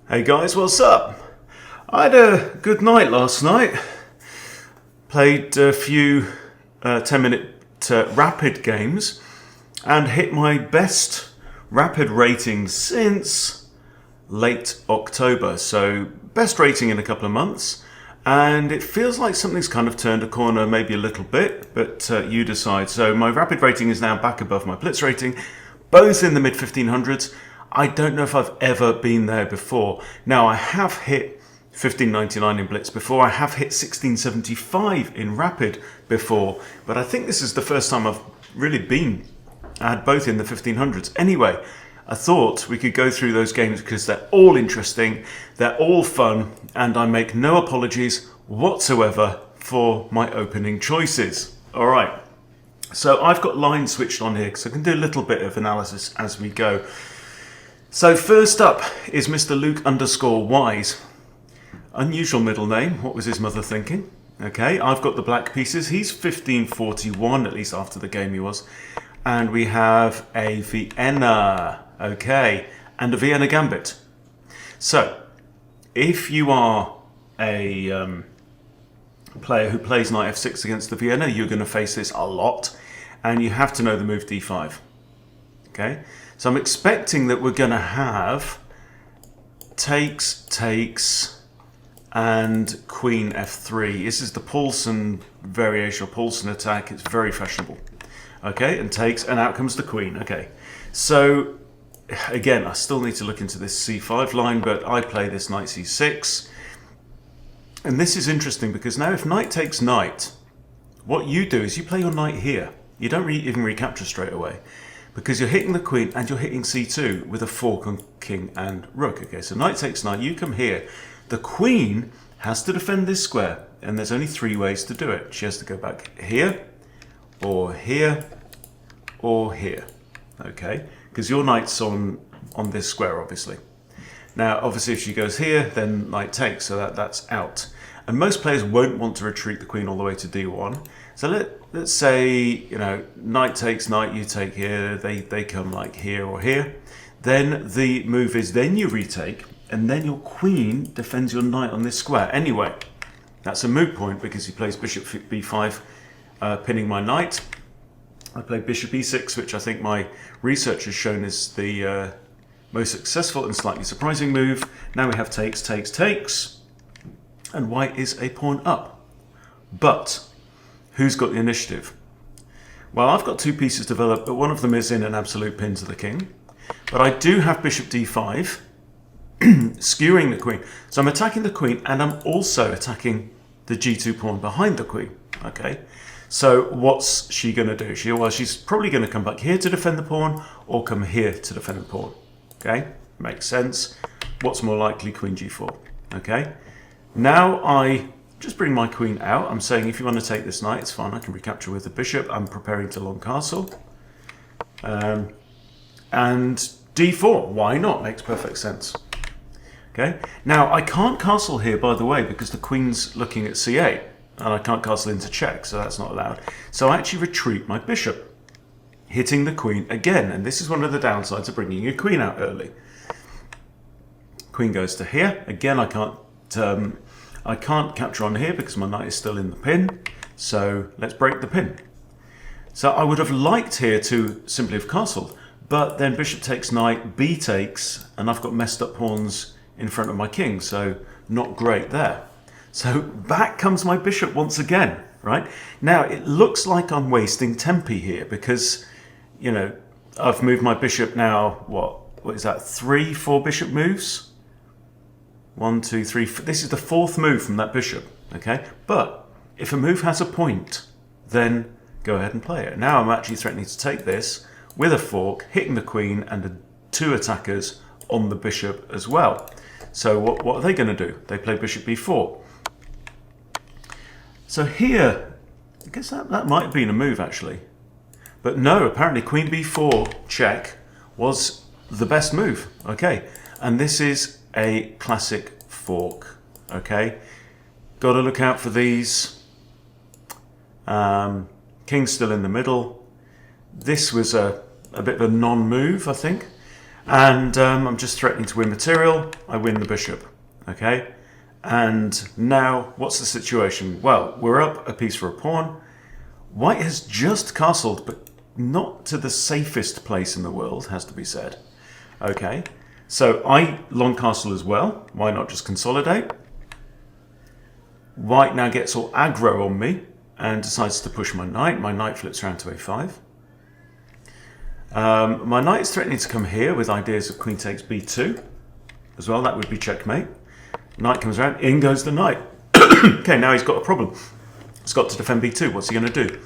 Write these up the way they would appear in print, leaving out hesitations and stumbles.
Hey guys, what's up? I had a good night last night. Played a few 10-minute rapid games and hit my best rapid rating since late October. So best rating in a couple of months. And it feels like something's kind of turned a corner maybe a little bit, but you decide. So my rapid rating is now back above my blitz rating, both in the mid 1500s. I don't know if I've ever been there before. Now, I have hit 1599 in blitz before. I have hit 1675 in rapid before. But I think this is the first time I've really been at both in the 1500s. Anyway, I thought we could go through those games because they're all interesting, they're all fun, and I make no apologies whatsoever for my opening choices. All right, so I've got lines switched on here because I can do a little bit of analysis as we go. So first up is Mr. Luke_Wise. Unusual middle name. What was his mother thinking? Okay, I've got the black pieces. He's 1541, at least after the game he was. And we have a Vienna. Okay, and a Vienna gambit. So, if you are a player who plays knight f6 against the Vienna, you're going to face this a lot. And you have to know the move d5. Okay, so I'm expecting that we're going to have takes, and queen f3. This is the Paulson variation, or Paulson attack. It's very fashionable. Okay, and takes, and out comes the queen. Okay, so again, I still need to look into this c5 line, but I play this knight c6. And this is interesting because now if knight takes knight, what you do is you play your knight here. You don't even recapture straight away, because you're hitting the queen and you're hitting c2 with a fork on king and rook. Okay, so knight takes knight, you come here. The queen has to defend this square, and there's only three ways to do it. She has to go back here, or here, or here. Okay, because your knight's on this square, obviously. Now, obviously, if she goes here, then knight takes, so that's out. And most players won't want to retreat the queen all the way to d1. So let's say, you know, knight takes knight, you take here, they come like here or here. Then the move is then you retake, and then your queen defends your knight on this square. Anyway, that's a moot point because he plays bishop b5, pinning my knight. I play bishop e6, which I think my research has shown is the most successful and slightly surprising move. Now we have takes, and white is a pawn up. But who's got the initiative? Well, I've got two pieces developed, but one of them is in an absolute pin to the king. But I do have bishop d5, skewing the queen. So I'm attacking the queen, and I'm also attacking the g2 pawn behind the queen. Okay, so what's she going to do? She's probably going to come back here to defend the pawn, or come here to defend the pawn. Okay, makes sense. What's more likely? Queen g4. Okay, now I just bring my queen out. I'm saying if you want to take this knight, it's fine. I can recapture with the bishop. I'm preparing to long castle. And d4, why not? Makes perfect sense. Okay, now I can't castle here, by the way, because the queen's looking at c8, and I can't castle into check, so that's not allowed. So I actually retreat my bishop, hitting the queen again, and this is one of the downsides of bringing your queen out early. Queen goes to here. Again, I can't capture on here because my knight is still in the pin, so let's break the pin. So I would have liked here to simply have castled, but then bishop takes knight, b takes, and I've got messed up pawns in front of my king, so not great there. So back comes my bishop once again, right? Now it looks like I'm wasting tempi here because, you know, I've moved my bishop now, what is that, 4 bishop moves? 1, 2, 3, this is the 4th move from that bishop, okay? But if a move has a point, then go ahead and play it. Now I'm actually threatening to take this with a fork, hitting the queen and 2 attackers on the bishop as well. So what are they going to do? They play bishop b4. So here, I guess that might have been a move actually. But no, apparently queen b4 check was the best move. Okay, and this is a classic fork. Okay, got to look out for these. King's still in the middle. This was a bit of a non-move, I think. And I'm just threatening to win material. I win the bishop. Okay. And now, what's the situation? Well, we're up a piece for a pawn. White has just castled, but not to the safest place in the world, has to be said. Okay, so I long castle as well. Why not just consolidate? White now gets all aggro on me and decides to push my knight. My knight flips around to a5. My knight is threatening to come here with ideas of queen takes b2 as well. That would be checkmate. Knight comes around, in goes the knight. Okay, now he's got a problem. He's got to defend b2. What's he going to do?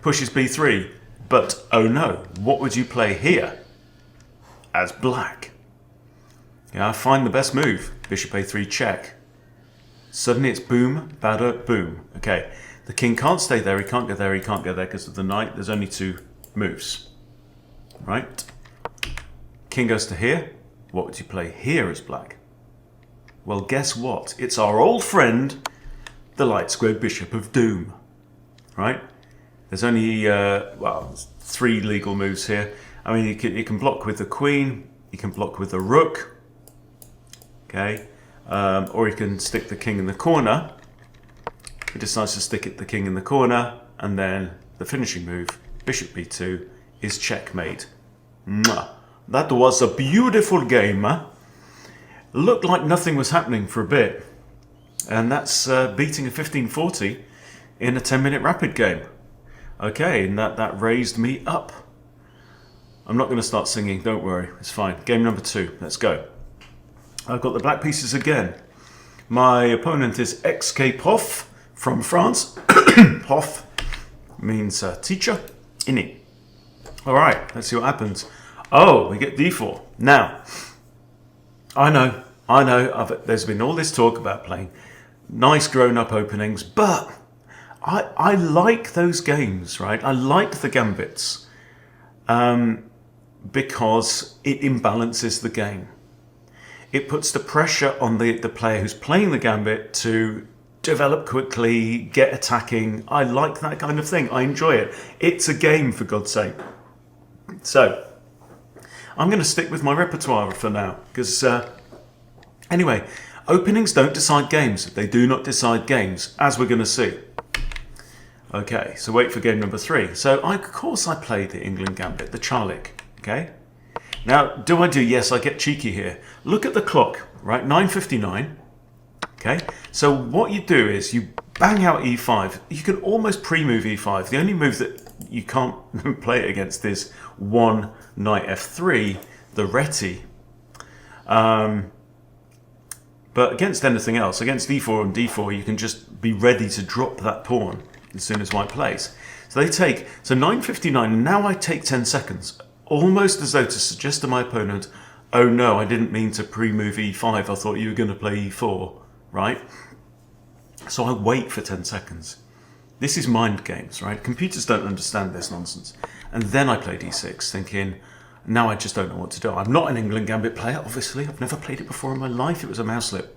Pushes b3. But, oh no, what would you play here as black? Yeah, find the best move. Bishop a3 check. Suddenly it's boom, batter, boom. Okay, the king can't stay there, he can't go there, he can't go there because of the knight. There's only two moves. Right? King goes to here. What would you play here as black? Well, guess what? It's our old friend, the light squared bishop of doom. Right? There's only, well, 3 legal moves here. I mean, you can block with the queen, you can block with the rook, okay? Or you can stick the king in the corner. He decides to stick the king in the corner, and then the finishing move, bishop b2, is checkmate. Mwah. That was a beautiful game, huh? Looked like nothing was happening for a bit. And that's beating a 1540 in a 10-minute rapid game. Okay, and that raised me up. I'm not going to start singing, don't worry, it's fine. Game number 2, let's go. I've got the black pieces again. My opponent is XK Poff from France. Poff means teacher, inni. Alright, let's see what happens. Oh, we get d4. Now, I know, there's been all this talk about playing nice grown-up openings, but I like those games, right? I like the gambits because it imbalances the game. It puts the pressure on the player who's playing the gambit to develop quickly, get attacking. I like that kind of thing. I enjoy it. It's a game, for God's sake. So, I'm going to stick with my repertoire for now because, anyway, openings don't decide games. They do not decide games, as we're going to see. Okay, so wait for game number 3. So, of course, I played the Englund gambit, the Charlik. Okay. Now, do? Yes, I get cheeky here. Look at the clock, right? 9:59. Okay. So what you do is you bang out e5. You can almost pre-move e5. The only move that you can't play it against is one knight f3, the reti. But against anything else, against d4 and d4, you can just be ready to drop that pawn as soon as white plays. So they take, so 9:59, and now I take 10 seconds, almost as though to suggest to my opponent, oh no, I didn't mean to pre-move e5, I thought you were going to play e4, right? So I wait for 10 seconds. This is mind games, right? Computers don't understand this nonsense. And then I play d6, thinking, now I just don't know what to do. I'm not an Englund gambit player, obviously. I've never played it before in my life. It was a mouse slip.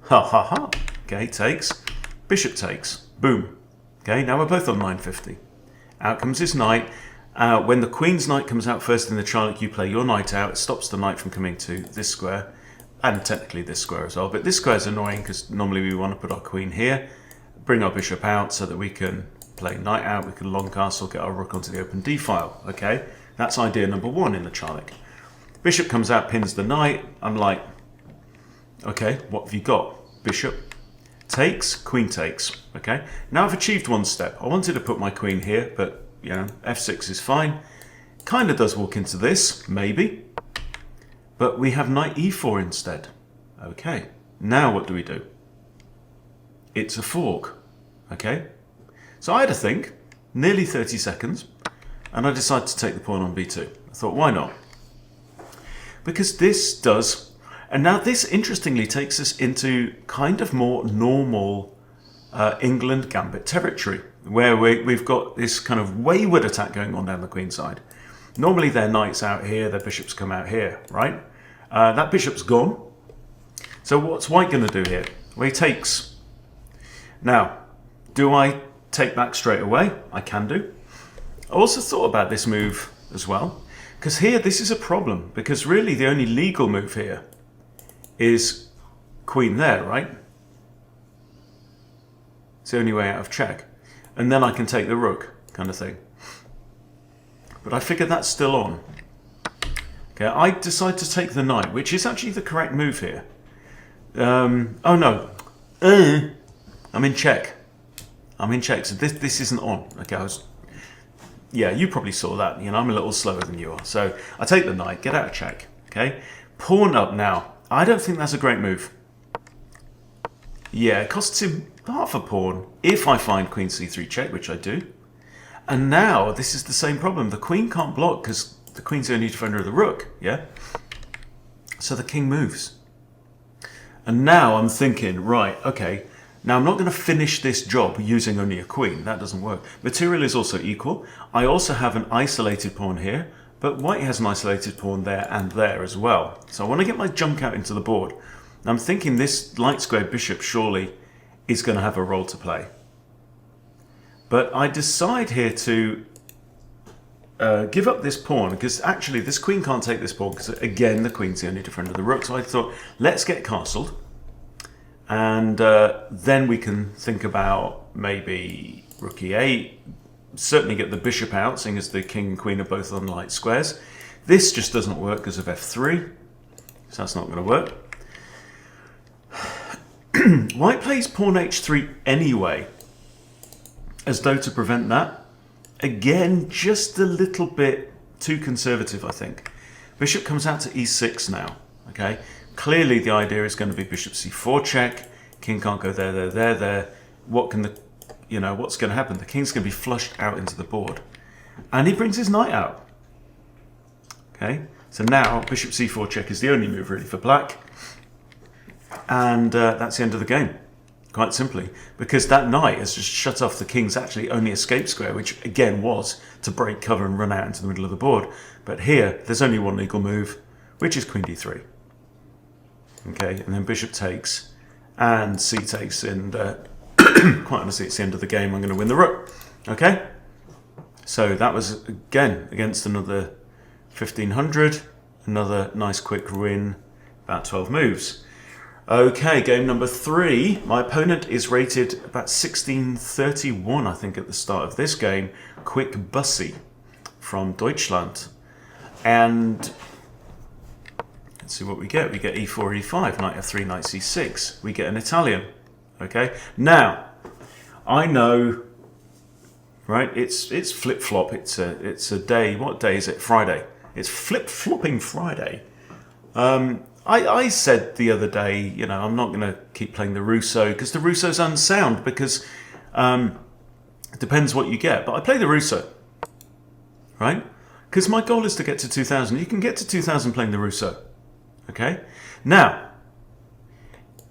Ha ha ha. Okay, takes. Bishop takes. Boom. Okay, now we're both on 9:50. Out comes his knight. When the queen's knight comes out first in the Charlik, you play your knight out. It stops the knight from coming to this square, and technically this square as well. But this square is annoying because normally we want to put our queen here, bring our bishop out so that we can play knight out. We can long castle, get our rook onto the open d file. Okay, that's idea number 1 in the Charlik. Bishop comes out, pins the knight. I'm like, okay, what have you got? Bishop takes, queen takes. Okay, now I've achieved one step. I wanted to put my queen here, but you know, f6 is fine. Kind of does walk into this, maybe. But we have knight e4 instead. Okay, now what do we do? It's a fork. Okay, so I had to think, nearly 30 seconds, and I decided to take the pawn on b2. I thought, why not? Because this does, and now this interestingly takes us into kind of more normal Englund gambit territory, where we've got this kind of wayward attack going on down the queen side. Normally their knight's out here, their bishops come out here, right? That bishop's gone. So what's white going to do here? Well, he takes. Now, do I take back straight away? I can do. I also thought about this move as well, Because here, this is a problem, because really the only legal move here is queen there, right? It's the only way out of check. And then I can take the rook, kind of thing. But I figured that's still on. Okay, I decide to take the knight, which is actually the correct move here. Oh no. I'm in check. I'm in check, so this isn't on. Okay, yeah, you probably saw that. You know, I'm a little slower than you are. So I take the knight, get out of check. Okay, pawn up now. I don't think that's a great move. Yeah, it costs him half a pawn if I find queen c3 check, which I do. And now this is the same problem. The queen can't block because the queen's the only defender of the rook. Yeah. So the king moves. And now I'm thinking, right, okay. Now I'm not going to finish this job using only a queen. That doesn't work. Material is also equal. I also have an isolated pawn here, but white has an isolated pawn there and there as well. So I want to get my junk out into the board. I'm thinking this light square bishop surely is going to have a role to play. But I decide here to give up this pawn because actually this queen can't take this pawn because again the queen's the only defender of the rook. So I thought let's get castled and then we can think about maybe rook e8. Certainly get the bishop out, seeing as the king and queen are both on light squares. This just doesn't work because of f3, so that's not going to work. White plays pawn h3 anyway, as though to prevent that. Again, just a little bit too conservative, I think. Bishop comes out to e6 now. Okay, clearly the idea is going to be bishop c4 check. King can't go there, there. What can the, you know, what's going to happen? The king's going to be flushed out into the board, and he brings his knight out. Okay, so now bishop c4 check is the only move really for black. And that's the end of the game, quite simply, because that knight has just shut off the king's actually only escape square, which again was to break cover and run out into the middle of the board. But here, there's only one legal move, which is queen d3. Okay, and then bishop takes, and c takes, and quite honestly, it's the end of the game. I'm going to win the rook. Okay, so that was, again, against another 1500, another nice quick win, about 12 moves. Okay, game number 3. My opponent is rated about 1631, I think, at the start of this game. Quick Bussy from Deutschland. And let's see what we get. We get e4, e5, knight f3, knight c6. We get an Italian. Okay, now I know, right? It's flip-flop. It's a day. What day is it? Friday. It's flip-flopping Friday. I said the other day, you know, I'm not going to keep playing the Russo because the Russo's unsound because it depends what you get. But I play the Russo, right? Because my goal is to get to 2000. You can get to 2000 playing the Russo. Okay? Now,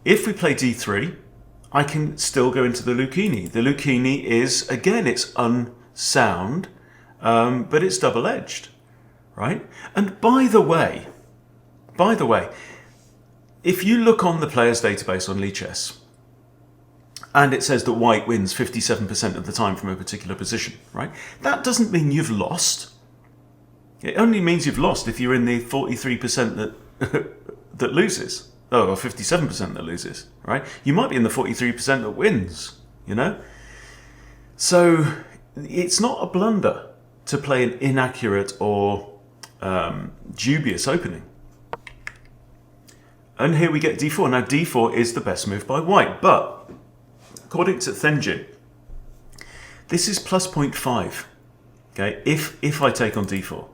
if we play d3, I can still go into the Lucchini. The Lucchini is, again, it's unsound, but it's double-edged, right? And by the way, if you look on the players database on Lichess, and it says that white wins 57% of the time from a particular position, right? That doesn't mean you've lost. It only means you've lost if you're in the 43% that that loses. Oh, or 57% that loses, right? You might be in the 43% that wins, you know? So it's not a blunder to play an inaccurate or dubious opening. And here we get d4. Now d4 is the best move by white, but according to Thenjin, this is plus 0.5. Okay, if I take on d4.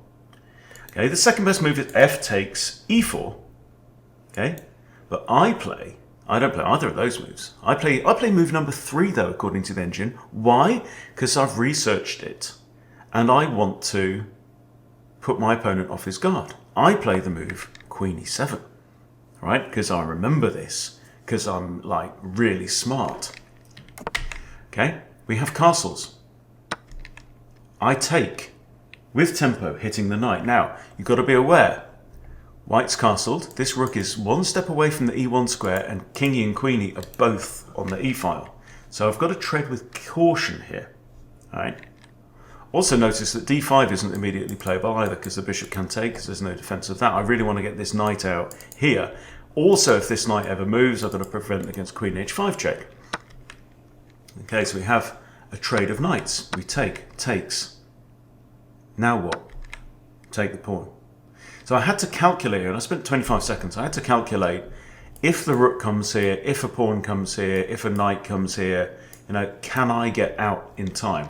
Okay, the second best move is f takes e4. Okay, but I don't play either of those moves. I play move number 3 though, according to Thenjin. Why? Because I've researched it, and I want to put my opponent off his guard. I play the move queen e7. Right, because I remember this, because I'm like really smart. Okay, we have castles. I take with tempo, hitting the knight. Now, you've got to be aware, white's castled. This rook is one step away from the e1 square, and kingy and queenie are both on the e file. So I've got to tread with caution here. All right. Also notice that d5 isn't immediately playable either because the bishop can take, because there's no defense of that. I really want to get this knight out here. Also, if this knight ever moves, I've got to prevent against queen h5 check. Okay, so we have a trade of knights. We takes. Now what? Take the pawn. So I had to calculate, and I spent 25 seconds, I had to calculate if the rook comes here, if a pawn comes here, if a knight comes here, can I get out in time?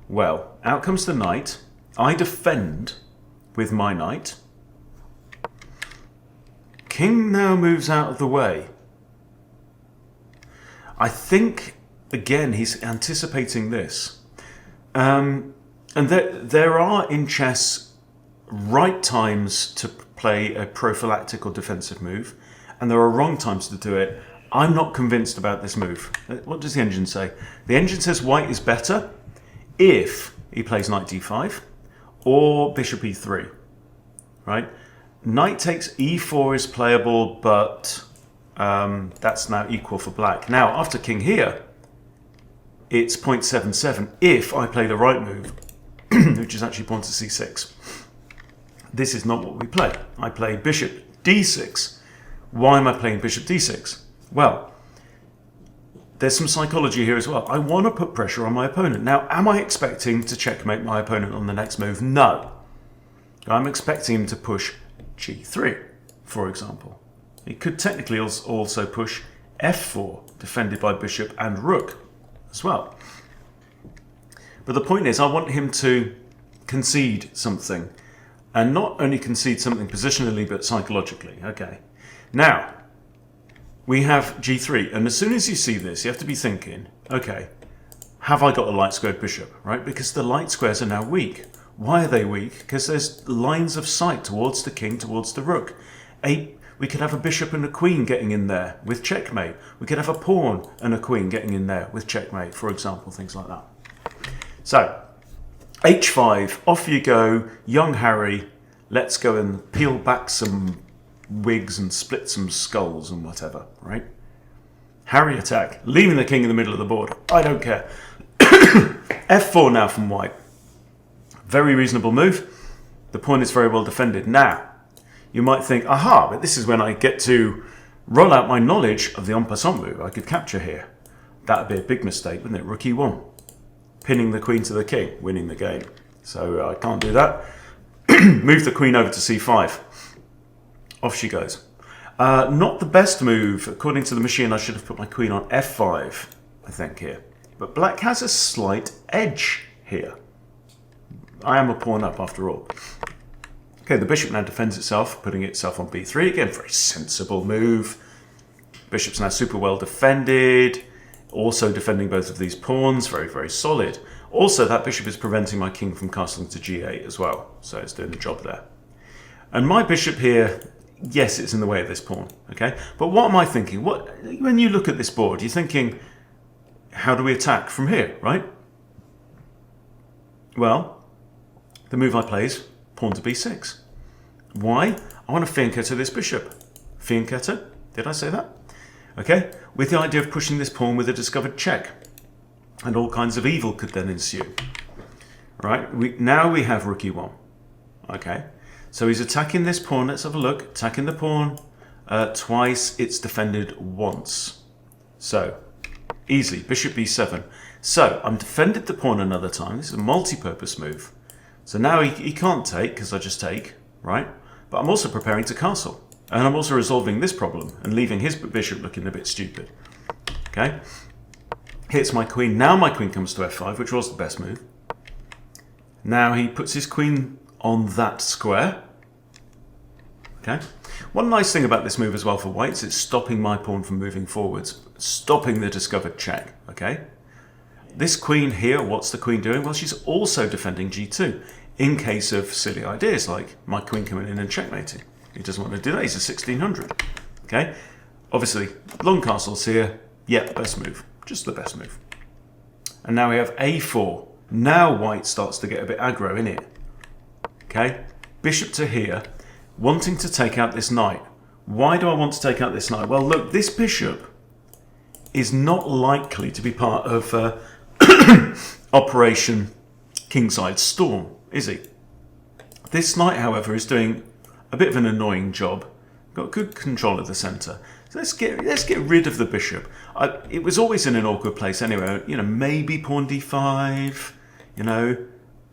Well, out comes the knight. I defend with my knight. King now moves out of the way. I think, again, he's anticipating this. And there are in chess right times to play a prophylactic or defensive move, and there are wrong times to do it. I'm not convinced about this move. What does the engine say? The engine says white is better if he plays knight d5 or bishop e3, right? Knight takes e4 is playable, but that's now equal for black. Now, after king here, it's 0.77 if I play the right move, which is actually pawn to c6. This is not what we play. I play bishop d6. Why am I playing bishop d6? Well, there's some psychology here as well. I want to put pressure on my opponent. Now, am I expecting to checkmate my opponent on the next move? No. I'm expecting him to push g3, for example. He could technically also push f4, defended by bishop and rook as well. But the point is, I want him to concede something. And not only concede something positionally, but psychologically. Okay. Now, we have g3. And as soon as you see this, you have to be thinking, okay, have I got a light squared bishop, right? Because the light squares are now weak. Why are they weak? Because there's lines of sight towards the king, towards the rook. We could have a bishop and a queen getting in there with checkmate. We could have a pawn and a queen getting in there with checkmate, for example, things like that. So, h5, off you go, young Harry. Let's go and peel back some wigs and split some skulls and whatever, right? Harry attack, leaving the king in the middle of the board. I don't care. f4 now from white. Very reasonable move. The pawn is very well defended. Now, you might think, aha, but this is when I get to roll out my knowledge of the en passant move. I could capture here. That would be a big mistake, wouldn't it? Rook e1. Pinning the queen to the king, winning the game. So I can't do that. Move the queen over to c5. Off she goes. Not the best move. According to the machine, I should have put my queen on f5, I think, here. But black has a slight edge here. I am a pawn up after all. Okay, the bishop now defends itself, putting itself on b3. Again, very sensible move. Bishop's now super well defended. Also defending both of these pawns. Very, very solid. Also, that bishop is preventing my king from castling to g8 as well. So it's doing the job there. And my bishop here, yes, it's in the way of this pawn. Okay, but what am I thinking? When you look at this board, you're thinking, how do we attack from here, right? Well, the move I play is pawn to b6. Why? I want to fianchetto this bishop. Fianchetto? Did I say that? Okay, with the idea of pushing this pawn with a discovered check. And all kinds of evil could then ensue. Right? Now we have rook e1. Okay, so he's attacking this pawn. Let's have a look. Attacking the pawn twice. It's defended once. So, easy. Bishop b7. So, I'm defended the pawn another time. This is a multi-purpose move. So now he can't take, because I just take, right? But I'm also preparing to castle. And I'm also resolving this problem and leaving his bishop looking a bit stupid. Okay? Hits my queen. Now my queen comes to f5, which was the best move. Now he puts his queen on that square. Okay? One nice thing about this move as well for white is it's stopping my pawn from moving forwards. Stopping the discovered check. Okay? This queen here, what's the queen doing? Well, she's also defending g2 in case of silly ideas like my queen coming in and checkmating. He doesn't want to do that. He's a 1600. Okay? Obviously, long castles here. Yeah, best move. Just the best move. And now we have a4. Now white starts to get a bit aggro, innit? Okay? Bishop to here, wanting to take out this knight. Why do I want to take out this knight? Well, look, this bishop is not likely to be part of Operation kingside storm, is he? This knight, however, is doing a bit of an annoying job. Got good control of the centre. So let's get rid of the bishop. It was always in an awkward place anyway. You know, maybe pawn d5. You know,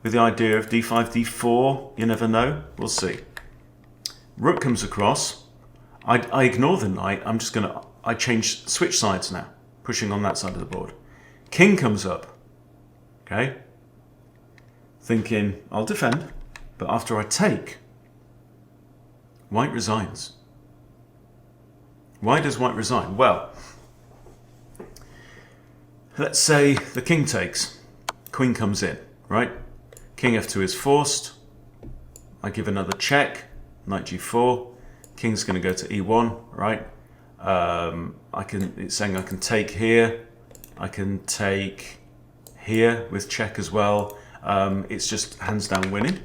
with the idea of d5, d4. You never know. We'll see. Rook comes across. I ignore the knight. I switch sides now, pushing on that side of the board. King comes up. Okay. Thinking I'll defend, but after I take, white resigns. Why does white resign? Well, let's say the king takes, queen comes in, right? King f2 is forced. I give another check, knight g4. King's going to go to e1, right? It's saying I can take here. I can take here with check as well. It's just hands down winning.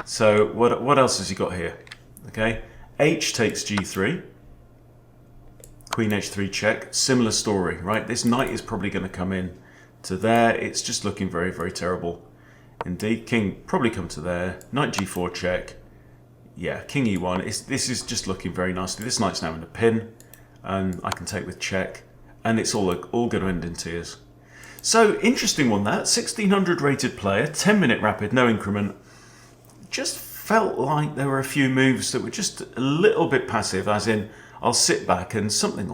So what else has he got here? Okay, h takes g3. Queen h3 check. Similar story, right? This knight is probably going to come in to there. It's just looking very, very terrible indeed. King probably come to there. Knight g4 check. Yeah, king e1. This is just looking very nicely. This knight's now in a pin, and I can take with check, and it's all going to end in tears. So interesting one that 1600 rated player, 10-minute rapid, no increment. Just felt like there were a few moves that were just a little bit passive, as in I'll sit back and something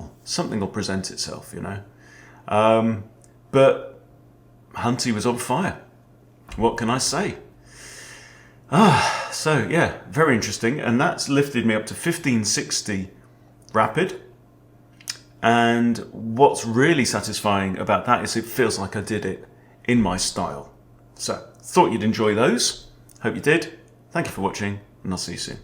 will present itself, you know. But Hunty was on fire. What can I say? So yeah, very interesting, and that's lifted me up to 1560 rapid. And what's really satisfying about that is it feels like I did it in my style. So thought you'd enjoy those. Hope you did. Thank you for watching, and I'll see you soon.